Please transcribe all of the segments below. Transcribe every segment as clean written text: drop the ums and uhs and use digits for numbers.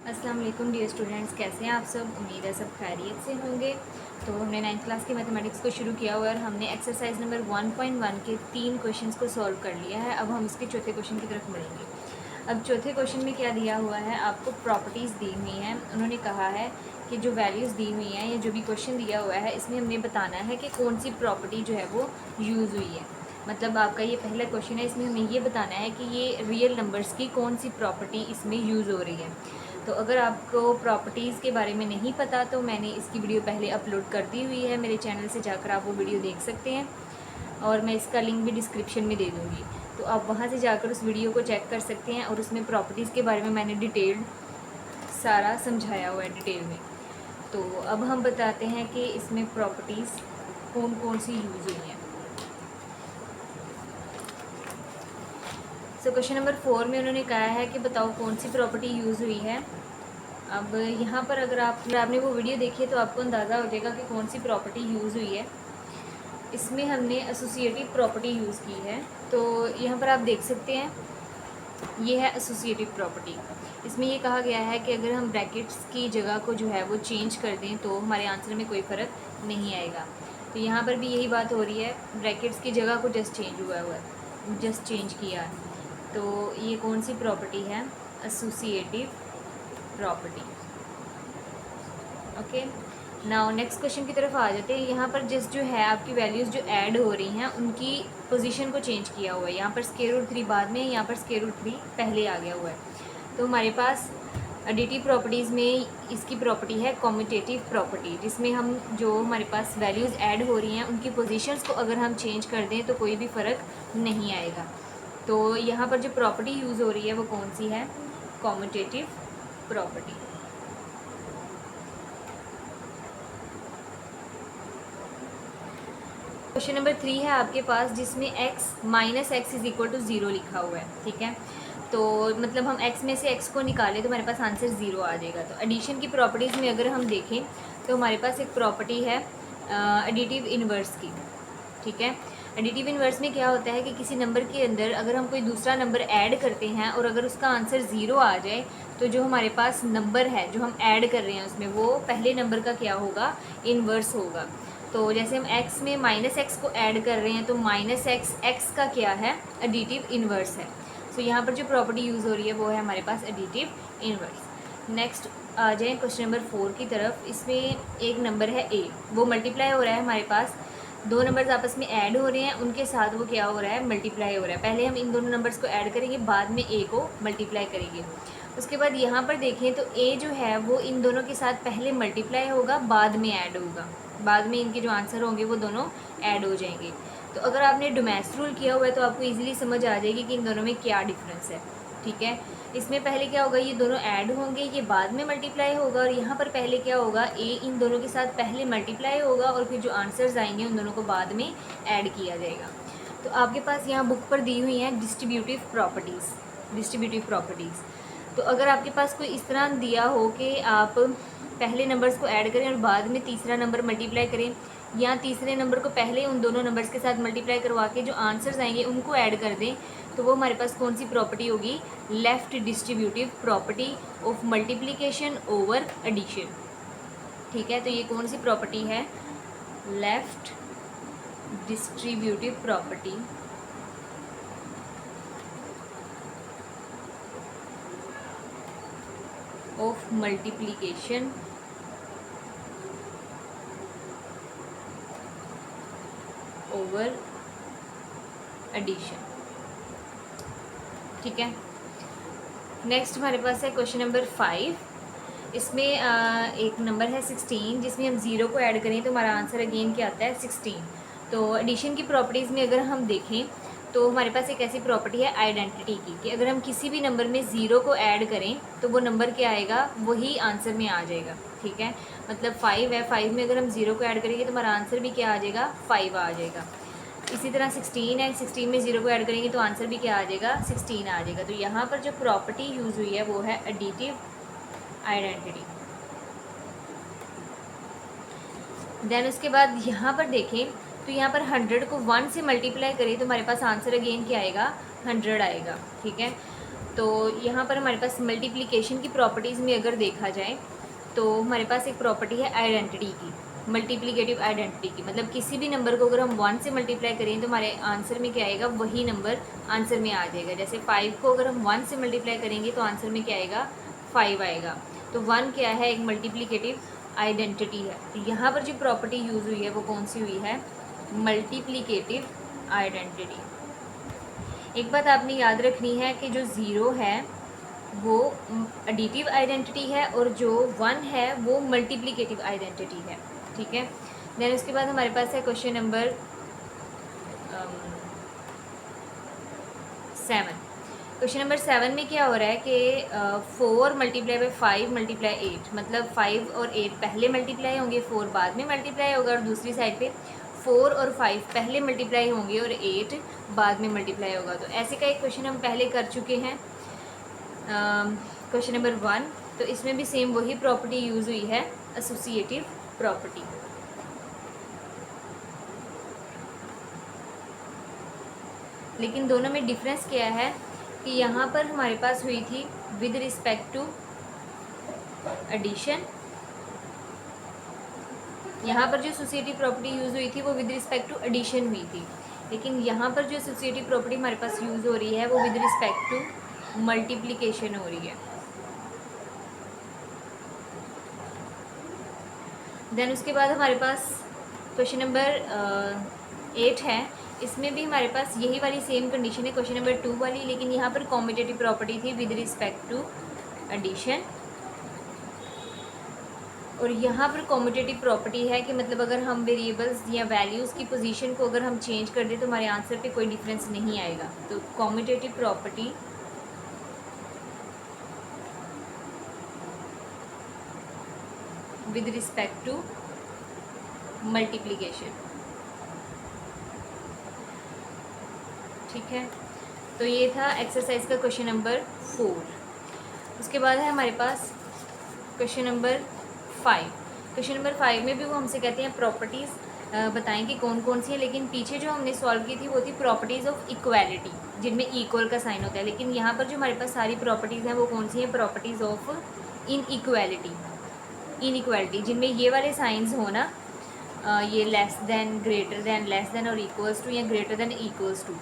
अस्सलाम वालेकुम dear students, कैसे हैं आप सब। उम्मीद है सब खैरियत से होंगे। तो हमने 9th क्लास की मैथमेटिक्स को शुरू किया हुआ है और हमने एक्सरसाइज नंबर 1.1 के 3 क्वेश्चंस को सॉल्व कर लिया है। अब हम इसके चौथे क्वेश्चन की तरफ बढ़ेंगे। अब चौथे क्वेश्चन में क्या दिया हुआ है, आपको प्रॉपर्टीज़ दी हुई हैं। उन्होंने कहा है कि जो वैल्यूज़ दी हुई हैं या जो भी क्वेश्चन दिया हुआ है, इसमें हमने बताना है कि कौन सी प्रॉपर्टी जो है वो यूज़ हुई है। मतलब आपका ये पहला क्वेश्चन है, इसमें हमें ये बताना है कि ये रियल नंबर्स की कौन सी प्रॉपर्टी इसमें यूज़ हो रही है। तो अगर आपको प्रॉपर्टीज़ के बारे में नहीं पता तो मैंने इसकी वीडियो पहले अपलोड कर दी हुई है, मेरे चैनल से जाकर आप वो वीडियो देख सकते हैं और मैं इसका लिंक भी डिस्क्रिप्शन में दे दूँगी। तो आप वहाँ से जाकर उस वीडियो को चेक कर सकते हैं और उसमें प्रॉपर्टीज़ के बारे में मैंने डिटेल्ड सारा समझाया हुआ है डिटेल में। तो अब हम बताते हैं कि इसमें प्रॉपर्टीज़ कौन कौन सी यूज़ हुई हैं। सो क्वेश्चन नंबर 4 में उन्होंने कहा है कि बताओ कौन सी प्रॉपर्टी यूज़ हुई है। अब यहाँ पर अगर आपने वो वीडियो देखी है तो आपको अंदाज़ा हो जाएगा कि कौन सी प्रॉपर्टी यूज़ हुई है। इसमें हमने एसोसिएटिव प्रॉपर्टी यूज़ की है। तो यहाँ पर आप देख सकते हैं, ये है एसोसिएटिव प्रॉपर्टी। इसमें ये कहा गया है कि अगर हम ब्रैकेट्स की जगह को जो है वो चेंज कर दें तो हमारे आंसर में कोई फ़र्क नहीं आएगा। तो यहाँ पर भी यही बात हो रही है, ब्रैकेट्स की जगह को जस्ट चेंज हुआ है, जस्ट चेंज किया है। तो ये कौन सी प्रॉपर्टी है, associative property. Okay, now next question की तरफ आ जाते हैं। यहाँ पर जिस जो है आपकी वैल्यूज़ जो ऐड हो रही हैं उनकी पोजीशन को चेंज किया हुआ है। यहाँ पर स्क्वायर रूट 3 बाद में, यहाँ पर स्क्वायर रूट 3 पहले आ गया हुआ है। तो हमारे पास एडिटिव प्रॉपर्टीज़ में इसकी प्रॉपर्टी है कॉम्यूटेटिव प्रॉपर्टी, जिसमें हम जो हमारे पास वैल्यूज़ ऐड हो रही हैं उनकी पोजीशंस को अगर हम चेंज कर दें तो कोई भी फ़र्क नहीं आएगा। तो यहाँ पर जो प्रॉपर्टी यूज़ हो रही है वो कौन सी है, कॉम्यूटेटिव प्रॉपर्टी। क्वेश्चन नंबर 3 है आपके पास, जिसमें x minus x is equal to 0 लिखा हुआ है। ठीक है, तो मतलब हम x में से x को निकालें तो हमारे पास आंसर 0 आ जाएगा। तो एडिशन की प्रॉपर्टीज़ में अगर हम देखें तो हमारे पास एक प्रॉपर्टी है एडिटिव इन्वर्स की। ठीक है, एडिटिव इन्वर्स में क्या होता है कि किसी नंबर के अंदर अगर हम कोई दूसरा नंबर ऐड करते हैं और अगर उसका आंसर 0 आ जाए तो जो हमारे पास नंबर है जो हम ऐड कर रहे हैं उसमें वो पहले नंबर का क्या होगा, इन्वर्स होगा। तो जैसे हम x में माइनस एक्स को ऐड कर रहे हैं तो माइनस एक्स एक्स का क्या है, एडिटिव इन्वर्स है। सो यहाँ पर जो प्रॉपर्टी यूज़ हो रही है वो है हमारे पास एडिटिव इन्वर्स। नेक्स्ट आ जाए क्वेश्चन नंबर 4 की तरफ। इसमें एक नंबर है a, वो मल्टीप्लाई हो रहा है, हमारे पास दो नंबर्स आपस में ऐड हो रहे हैं, उनके साथ वो क्या हो रहा है, मल्टीप्लाई हो रहा है। पहले हम इन दोनों नंबर्स को ऐड करेंगे, बाद में a को मल्टीप्लाई करेंगे। उसके बाद यहाँ पर देखें तो a जो है वो इन दोनों के साथ पहले मल्टीप्लाई होगा, बाद में ऐड होगा, बाद में इनके जो आंसर होंगे वो दोनों ऐड हो जाएंगे। तो अगर आपने डोमेस्ट रूल किया हुआ है तो आपको इजीली समझ आ जाएगी कि इन दोनों में क्या डिफरेंस है। ठीक है, इसमें पहले क्या होगा, ये दोनों ऐड होंगे, ये बाद में मल्टीप्लाई होगा, और यहाँ पर पहले क्या होगा, ए इन दोनों के साथ पहले मल्टीप्लाई होगा और फिर जो आंसर्स आएंगे उन दोनों को बाद में ऐड किया जाएगा। तो आपके पास यहाँ बुक पर दी हुई हैं डिस्ट्रीब्यूटिव प्रॉपर्टीज़। तो अगर आपके पास कोई इस तरह दिया हो कि आप पहले नंबर्स को ऐड करें और बाद में तीसरा नंबर मल्टीप्लाई करें, या तीसरे नंबर को पहले उन दोनों नंबर्स के साथ मल्टीप्लाई करवा के जो आंसर्स आएंगे उनको ऐड कर दें, तो वो हमारे पास कौन सी प्रॉपर्टी होगी, left distributive property of multiplication over addition. ठीक है, तो ये कौन सी प्रॉपर्टी है, left distributive property of multiplication over addition. ठीक है, नेक्स्ट हमारे पास है क्वेश्चन नंबर 5। इसमें एक नंबर है 16, जिसमें हम 0 को ऐड करें तो हमारा आंसर अगेन क्या आता है, 16। तो एडिशन की प्रॉपर्टीज़ में अगर हम देखें तो हमारे पास एक ऐसी प्रॉपर्टी है आइडेंटिटी की, कि अगर हम किसी भी नंबर में 0 को ऐड करें तो वो नंबर क्या आएगा, वही आंसर में आ जाएगा। ठीक है, मतलब 5 है, 5 में अगर हम 0 को ऐड करेंगे तो हमारा आंसर भी क्या आ जाएगा, 5 आ जाएगा। इसी तरह 16 है, 16 में 0 को ऐड करेंगे तो आंसर भी क्या आ जाएगा, 16 आ जाएगा। तो यहाँ पर जो प्रॉपर्टी यूज़ हुई है वो है एडिटिव आइडेंटिटी। देन उसके बाद यहाँ पर देखें तो यहाँ पर 100 को 1 से मल्टीप्लाई करें तो हमारे पास आंसर अगेन क्या आएगा, 100 आएगा। ठीक है, तो यहाँ पर हमारे पास मल्टीप्लिकेशन की प्रॉपर्टीज़ में अगर देखा जाए तो हमारे पास एक प्रॉपर्टी है आइडेंटिटी की, मल्टीप्लिकेटिव आइडेंटिटी की। मतलब किसी भी नंबर को अगर हम 1 से मल्टीप्लाई करें तो हमारे आंसर में क्या आएगा, वही नंबर आंसर में आ जाएगा। जैसे 5 को अगर हम 1 से मल्टीप्लाई करेंगे तो आंसर में क्या आएगा, 5 आएगा। तो 1 क्या है, एक मल्टीप्लिकेटिव आइडेंटिटी है। तो यहाँ पर जो प्रॉपर्टी यूज़ हुई है वो कौन सी हुई है, मल्टीप्लिकेटिव आइडेंटिटी। एक बात आपने याद रखनी है कि जो ज़ीरो है वो एडिटिव आइडेंटिटी है और जो 1 है वो मल्टीप्लिकेटिव आइडेंटिटी है। ठीक है। देन उसके बाद हमारे पास है क्वेश्चन नंबर 7। क्वेश्चन नंबर 7 में क्या हो रहा है कि 4 मल्टीप्लाई बाई 5 मल्टीप्लाई 8, मतलब 5 और 8 पहले मल्टीप्लाई होंगे, 4 बाद में मल्टीप्लाई होगा। और दूसरी साइड पे 4 और 5 पहले मल्टीप्लाई होंगे और 8 बाद में मल्टीप्लाई होगा। तो ऐसे का एक क्वेश्चन हम पहले कर चुके हैं, क्वेश्चन नंबर 1। तो इसमें भी सेम वही प्रॉपर्टी यूज़ हुई है, एसोसिएटिव प्रॉपर्टी। लेकिन दोनों में डिफरेंस क्या है कि यहाँ पर हमारे पास हुई थी विद रिस्पेक्ट टू एडिशन, यहाँ पर जो एसोसिएटिव प्रॉपर्टी यूज़ हुई थी वो विद रिस्पेक्ट टू एडिशन हुई थी। लेकिन यहाँ पर जो एसोसिएटिव प्रॉपर्टी हमारे पास यूज़ हो रही है वो विद रिस्पेक्ट टू मल्टीप्लिकेशन हो रही है। देन उसके बाद हमारे पास क्वेश्चन नंबर 8 है। इसमें भी हमारे पास यही वाली सेम कंडीशन है क्वेश्चन नंबर 2 वाली, लेकिन यहाँ पर कॉम्यूटेटिव प्रॉपर्टी थी विद रिस्पेक्ट टू एडिशन। और यहाँ पर कॉम्यूटेटिव प्रॉपर्टी है कि मतलब अगर हम वेरिएबल्स या वैल्यूज़ की पोजीशन को अगर हम चेंज कर दें तो हमारे आंसर पे कोई डिफरेंस नहीं आएगा। तो commutative property with respect to multiplication. ठीक है। तो ये था एक्सरसाइज का क्वेश्चन नंबर 4। उसके बाद है हमारे पास क्वेश्चन नंबर 5। क्वेश्चन नंबर 5 में भी वो हमसे कहते हैं प्रॉपर्टीज़ बताएं कि कौन कौन सी है। लेकिन पीछे जो हमने सॉल्व की थी वो थी प्रॉपर्टीज़ ऑफ इक्वालिटी, जिनमें इक्वल का साइन होता है। लेकिन यहाँ पर जो हमारे पास सारी प्रॉपर्टीज़ हैं वो कौन सी हैं, प्रॉपर्टीज़ ऑफ इनइक्वालिटी, जिनमें ये वाले साइंस हो ना, ये less than, greater than, less than और इक्वल्स टू या ग्रेटर देन इक्वल्स टू,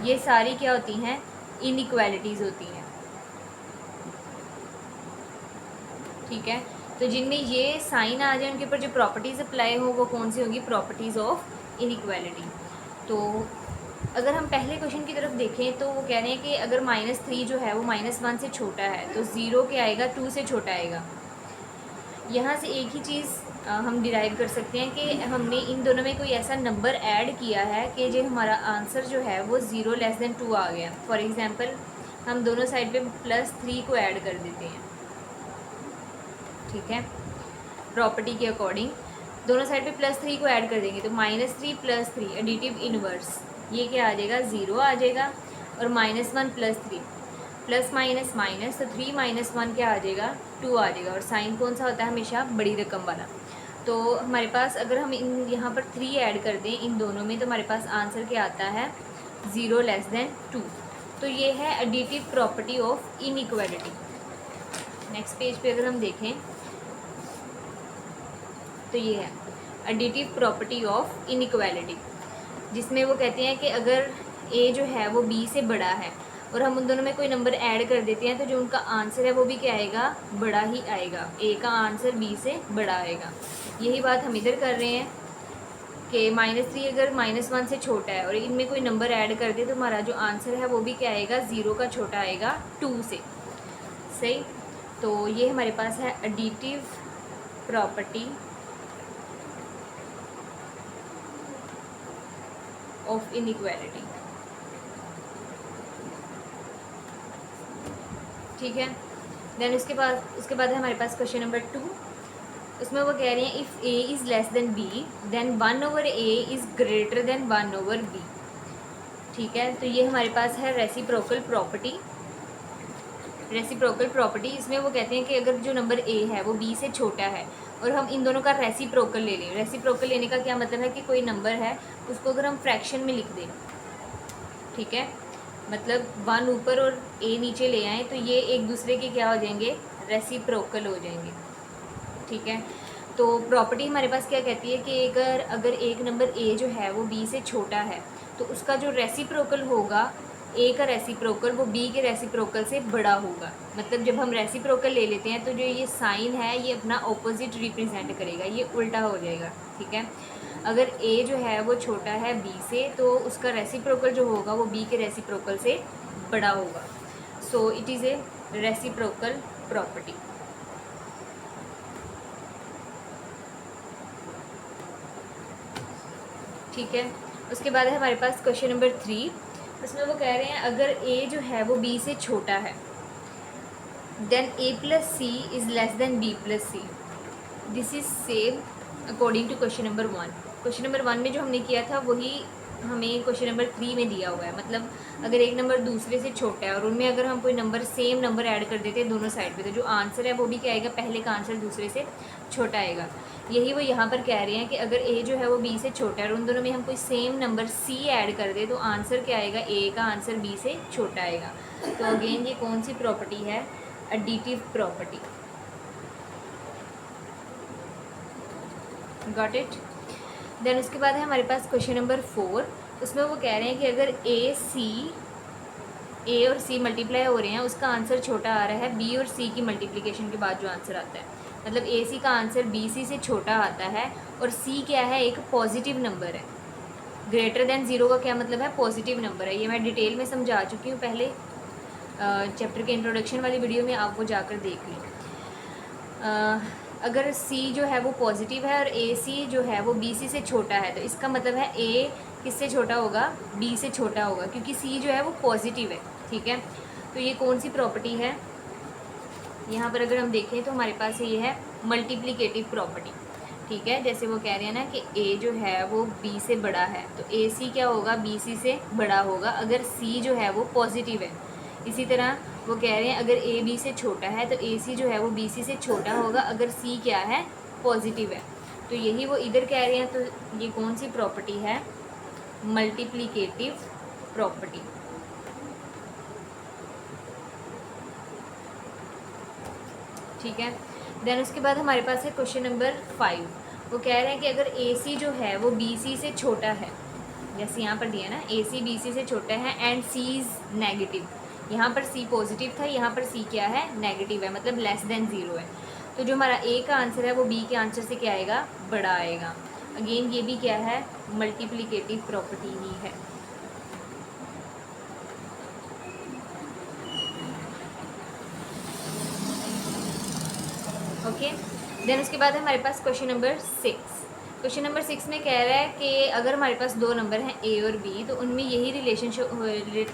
ये सारी क्या होती हैं, इनइक्वालिटीज़ होती हैं। ठीक है। तो जिनमें ये साइन आ जाए उनके ऊपर जो प्रॉपर्टीज़ अप्लाई हो वो कौन सी होगी, प्रॉपर्टीज़ ऑफ इनइक्वालिटी। तो अगर हम पहले क्वेश्चन की तरफ देखें तो वो कह रहे हैं कि अगर -3 जो है वो -1 से छोटा है तो 0 क्या आएगा, 2 से छोटा आएगा। यहाँ से एक ही चीज़ हम डिराइव कर सकते हैं कि हमने इन दोनों में कोई ऐसा नंबर ऐड किया है कि जो हमारा आंसर जो है वो 0 लेस देन 2 आ गया। फॉर एग्ज़ाम्पल हम दोनों साइड पे +3 को ऐड कर देते हैं। ठीक है। प्रॉपर्टी के अकॉर्डिंग दोनों साइड पे +3 को ऐड कर देंगे तो -3 + 3 एडिटिव इनवर्स, ये क्या आ जाएगा, 0 आ जाएगा। और -1 + 3 प्लस माइनस माइनस, तो 3 - 1 क्या आ जाएगा, 2 आ जाएगा। और साइन कौन सा होता है, हमेशा बड़ी रकम वाला। तो हमारे पास अगर हम इन यहाँ पर 3 ऐड कर दें इन दोनों में तो हमारे पास आंसर क्या आता है, 0 लेस देन 2। तो ये है additive property of inequality. Next page पे अगर हम देखें तो ये है एडिटिव प्रॉपर्टी ऑफ इनइक्वालिटी, जिसमें वो कहते हैं कि अगर ए जो है वो बी से बड़ा है और हम उन दोनों में कोई नंबर ऐड कर देते हैं तो जो उनका आंसर है वो भी क्या आएगा, बड़ा ही आएगा। ए का आंसर बी से बड़ा आएगा। यही बात हम इधर कर रहे हैं कि -3 अगर -1 से छोटा है और इनमें कोई नंबर ऐड कर दे तो हमारा जो आंसर है वो भी क्या आएगा, 0 का छोटा आएगा 2 से। सही। तो ये हमारे पास है एडिटिव प्रॉपर्टी ऑफ इनइक्वालिटी। ठीक है। देन उसके बाद है हमारे पास क्वेश्चन नंबर 2। उसमें वो कह रहे हैं if a is less than b then 1/a is greater than 1/b। ठीक है। तो ये हमारे पास है रेसिप्रोकल प्रॉपर्टी। इसमें वो कहते हैं कि अगर जो नंबर a है वो b से छोटा है और हम इन दोनों का रेसिप्रोकल ले लें। रेसिप्रोकल लेने का क्या मतलब है कि कोई नंबर है उसको अगर हम फ्रैक्शन में लिख दें, ठीक है, मतलब 1 ऊपर और a नीचे ले आएँ तो ये एक दूसरे के क्या हो जाएंगे, रेसिप्रोकल हो जाएंगे। ठीक है, तो प्रॉपर्टी हमारे पास क्या कहती है कि अगर एक नंबर a जो है वो b से छोटा है तो उसका जो रेसिप्रोकल होगा, a का रेसिप्रोकल वो b के रेसिप्रोकल से बड़ा होगा। मतलब जब हम रेसिप्रोकल ले लेते हैं तो जो ये साइन है ये अपना ऑपोजिट रिप्रेजेंट करेगा, ये उल्टा हो जाएगा। ठीक है, अगर a जो है वो छोटा है b से तो उसका रेसिप्रोकल जो होगा वो b के रेसिप्रोकल से बड़ा होगा। So it is a reciprocal property. ठीक है, उसके बाद है हमारे पास क्वेश्चन नंबर 3। उसमें वो कह रहे हैं अगर a जो है वो b से छोटा है then a plus c is less than b plus c. This is same according to question number 1। Question number 1 में जो हमने किया था वही हमें क्वेश्चन नंबर 3 में दिया हुआ है। मतलब अगर एक नंबर दूसरे से छोटा है और उनमें अगर हम कोई नंबर सेम नंबर ऐड कर देते हैं दोनों साइड पे, तो जो आंसर है वो भी क्या आएगा, पहले का आंसर दूसरे से छोटा आएगा। यही वो यहाँ पर कह रहे हैं कि अगर a जो है वो b से छोटा है और उन दोनों में हम कोई सेम नंबर c ऐड कर दे तो आंसर क्या आएगा, a का आंसर b से छोटा आएगा। तो अगेन ये कौन सी प्रॉपर्टी है, additive property. Got it. Then उसके बाद है हमारे पास क्वेश्चन नंबर 4। उसमें वो कह रहे हैं कि अगर ए और सी मल्टीप्लाई हो रहे हैं उसका आंसर छोटा आ रहा है बी और सी की मल्टीप्लिकेशन के बाद जो आंसर आता है। मतलब ए सी का आंसर बी सी से छोटा आता है और सी क्या है, एक पॉजिटिव नंबर है। ग्रेटर देन ज़ीरो का क्या मतलब है, पॉजिटिव नंबर है। ये मैं डिटेल में समझा चुकी हूँ पहले चैप्टर के इंट्रोडक्शन वाली वीडियो में, आप वो जाकर देख लें। अगर c जो है वो पॉजिटिव है और ए सी जो है वो बी सी से छोटा है तो इसका मतलब है a किससे छोटा होगा, b से छोटा होगा, क्योंकि c जो है वो पॉजिटिव है। ठीक है, तो ये कौन सी प्रॉपर्टी है, यहाँ पर अगर हम देखें तो हमारे पास ये है मल्टीप्लिकेटिव प्रॉपर्टी। ठीक है, जैसे वो कह रहे हैं ना कि a जो है वो b से बड़ा है तो ए सी क्या होगा, बी सी से बड़ा होगा अगर c जो है वो पॉजिटिव है। इसी तरह वो कह रहे हैं अगर ए बी से छोटा है तो ए सी जो है वो बी सी से छोटा होगा अगर सी क्या है, पॉजिटिव है। तो यही वो इधर कह रहे हैं। तो ये कौन सी प्रॉपर्टी है, मल्टीप्लिकेटिव प्रॉपर्टी। ठीक है, देन उसके बाद हमारे पास है क्वेश्चन नंबर 5। वो कह रहे हैं कि अगर ए सी जो है वो बी सी से छोटा है, जैसे यहाँ पर दिया ना ए सी बी सी से छोटा है एंड सी इज़ नेगेटिव। यहाँ पर c पॉजिटिव था, यहाँ पर c क्या है, नेगेटिव है, मतलब लेस देन ज़ीरो है। तो जो हमारा a का आंसर है वो b के आंसर से क्या आएगा, बड़ा आएगा। अगेन ये भी क्या है, मल्टीप्लिकेटिव प्रॉपर्टी ही है। ओके, देन उसके बाद है हमारे पास क्वेश्चन नंबर 6। क्वेश्चन नंबर 6 में कह रहा है कि अगर हमारे पास दो नंबर हैं a और b तो उनमें यही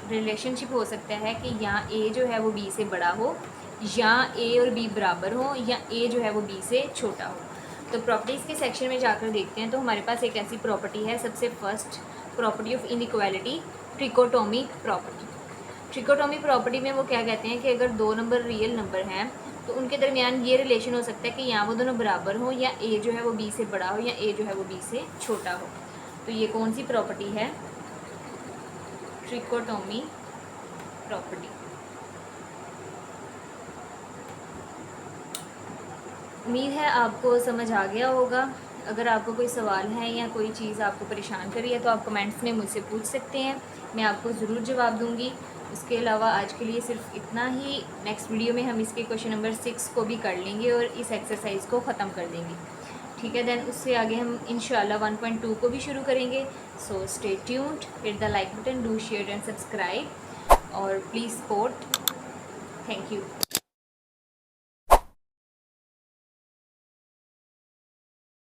रिलेशनशिप हो सकता है कि यहाँ a जो है वो b से बड़ा हो या a और b बराबर हो या a जो है वो b से छोटा हो। तो प्रॉपर्टीज़ के सेक्शन में जाकर देखते हैं। तो हमारे पास एक ऐसी प्रॉपर्टी है, सबसे first property of inequality, trichotomy property. Trichotomy property में वो क्या कहते हैं कि अगर दो नंबर रियल नंबर हैं तो उनके दरमियान ये रिलेशन हो सकता है कि यहाँ वो दोनों बराबर हो या a जो है वो b से बड़ा हो या a जो है वो b से छोटा हो। तो ये कौन सी प्रॉपर्टी है, ट्रिकोटोमी प्रॉपर्टी। उम्मीद है आपको समझ आ गया होगा। अगर आपको कोई सवाल है या कोई चीज़ आपको परेशान कर रही है तो आप कमेंट्स में मुझसे पूछ सकते हैं, मैं आपको ज़रूर जवाब दूंगी। इसके अलावा आज के लिए सिर्फ इतना ही। नेक्स्ट वीडियो में हम इसके क्वेश्चन नंबर 6 को भी कर लेंगे और इस एक्सरसाइज को ख़त्म कर देंगे। ठीक है, देन उससे आगे हम इंशाल्लाह 1.2 को भी शुरू करेंगे। So stay tuned, hit the like button, do share and subscribe और प्लीज़ सपोर्ट। Thank you.